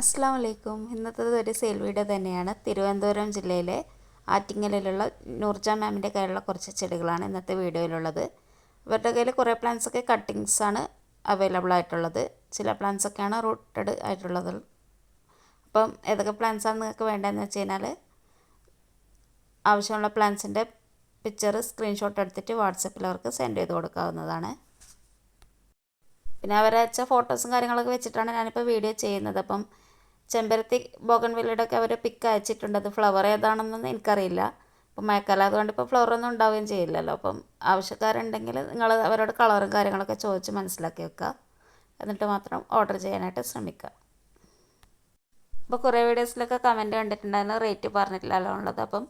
അസ്സലാമു അലൈക്കും. ഇന്നത്തേത് ഒരു സെയിൽ വീഡിയോ തന്നെയാണ്. തിരുവനന്തപുരം ജില്ലയിലെ ആറ്റിങ്ങലിലുള്ള നൂർജ മാമിൻ്റെ കയ്യിലുള്ള കുറച്ച് ചെടികളാണ് ഇന്നത്തെ വീഡിയോയിലുള്ളത്. ഇവരുടെ കയ്യിൽ കുറേ പ്ലാന്റ്സൊക്കെ കട്ടിങ്സാണ് അവൈലബിൾ ആയിട്ടുള്ളത്. ചില പ്ലാന്റ്സൊക്കെയാണ് റൂട്ടഡ് ആയിട്ടുള്ളത്. അപ്പം ഏതൊക്കെ പ്ലാന്റ്സാണ് നിങ്ങൾക്ക് വേണ്ടതെന്ന് വെച്ച് കഴിഞ്ഞാൽ ആവശ്യമുള്ള പ്ലാന്റ്സിൻ്റെ പിക്ചർ സ്ക്രീൻഷോട്ട് എടുത്തിട്ട് വാട്സപ്പിൽ അവർക്ക് സെൻഡ് ചെയ്ത് കൊടുക്കാവുന്നതാണ്. പിന്നെ അവരയച്ച ഫോട്ടോസും കാര്യങ്ങളൊക്കെ വെച്ചിട്ടാണ് ഞാനിപ്പോൾ വീഡിയോ ചെയ്യുന്നത്. അപ്പം ചെമ്പരത്തി ബോഗൺവില്ലയുടെ ഒക്കെ അവർ പിക്ക് അയച്ചിട്ടുണ്ട്. അത് ഫ്ലവർ ഏതാണെന്നൊന്നും എനിക്കറിയില്ല. അപ്പം മഴക്കാലം അതുകൊണ്ട് ഇപ്പോൾ ഫ്ലവറൊന്നും ഉണ്ടാവുകയും ചെയ്യില്ലല്ലോ. അപ്പം ആവശ്യക്കാരുണ്ടെങ്കിൽ നിങ്ങൾ അവരോട് കളറും കാര്യങ്ങളൊക്കെ ചോദിച്ച് മനസ്സിലാക്കി വെക്കുക. എന്നിട്ട് മാത്രം ഓർഡർ ചെയ്യാനായിട്ട് ശ്രമിക്കുക. അപ്പോൾ കുറേ വീഡിയോസിലൊക്കെ കമൻറ്റ് കണ്ടിട്ടുണ്ടായിരുന്നു റേറ്റ് പറഞ്ഞിട്ടില്ലല്ലോ ഉള്ളത്. അപ്പം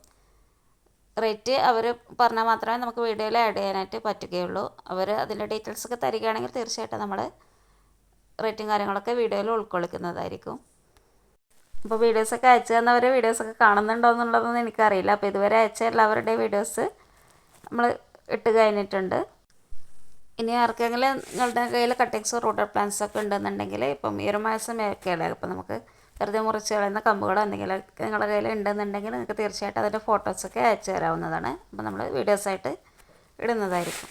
റേറ്റ് അവർ പറഞ്ഞാൽ മാത്രമേ നമുക്ക് വീഡിയോയിൽ ആഡ് ചെയ്യാനായിട്ട് പറ്റുകയുള്ളൂ. അവർ അതിൻ്റെ ഡീറ്റെയിൽസൊക്കെ തരികയാണെങ്കിൽ തീർച്ചയായിട്ടും നമ്മൾ റേറ്റും കാര്യങ്ങളൊക്കെ വീഡിയോയിൽ ഉൾക്കൊള്ളിക്കുന്നതായിരിക്കും. അപ്പോൾ വീഡിയോസൊക്കെ അയച്ചു തന്നവർ വീഡിയോസൊക്കെ കാണുന്നുണ്ടോ എന്നുള്ളതൊന്നും എനിക്കറിയില്ല. അപ്പോൾ ഇതുവരെ അയച്ച എല്ലാവരുടെയും വീഡിയോസ് നമ്മൾ ഇട്ട് കഴിഞ്ഞിട്ടുണ്ട്. ഇനി ആർക്കെങ്കിലും നിങ്ങളുടെ കയ്യിൽ കട്ടിങ്സോ റൂട്ടർ പ്ലാന്റ്സൊക്കെ ഉണ്ടെന്നുണ്ടെങ്കിൽ ഇപ്പം ഈ ഒരു മാസമൊക്കെയല്ലേ, അപ്പോൾ നമുക്ക് വെറുതെ മുറിച്ച് കളയുന്ന കമ്പുകളോ എന്തെങ്കിലും നിങ്ങളുടെ കയ്യിൽ ഉണ്ടെന്നുണ്ടെങ്കിൽ നിങ്ങൾക്ക് തീർച്ചയായിട്ടും അതിൻ്റെ ഫോട്ടോസൊക്കെ അയച്ചു തരാവുന്നതാണ്. അപ്പോൾ നമ്മൾ വീഡിയോസായിട്ട് ഇടുന്നതായിരിക്കും.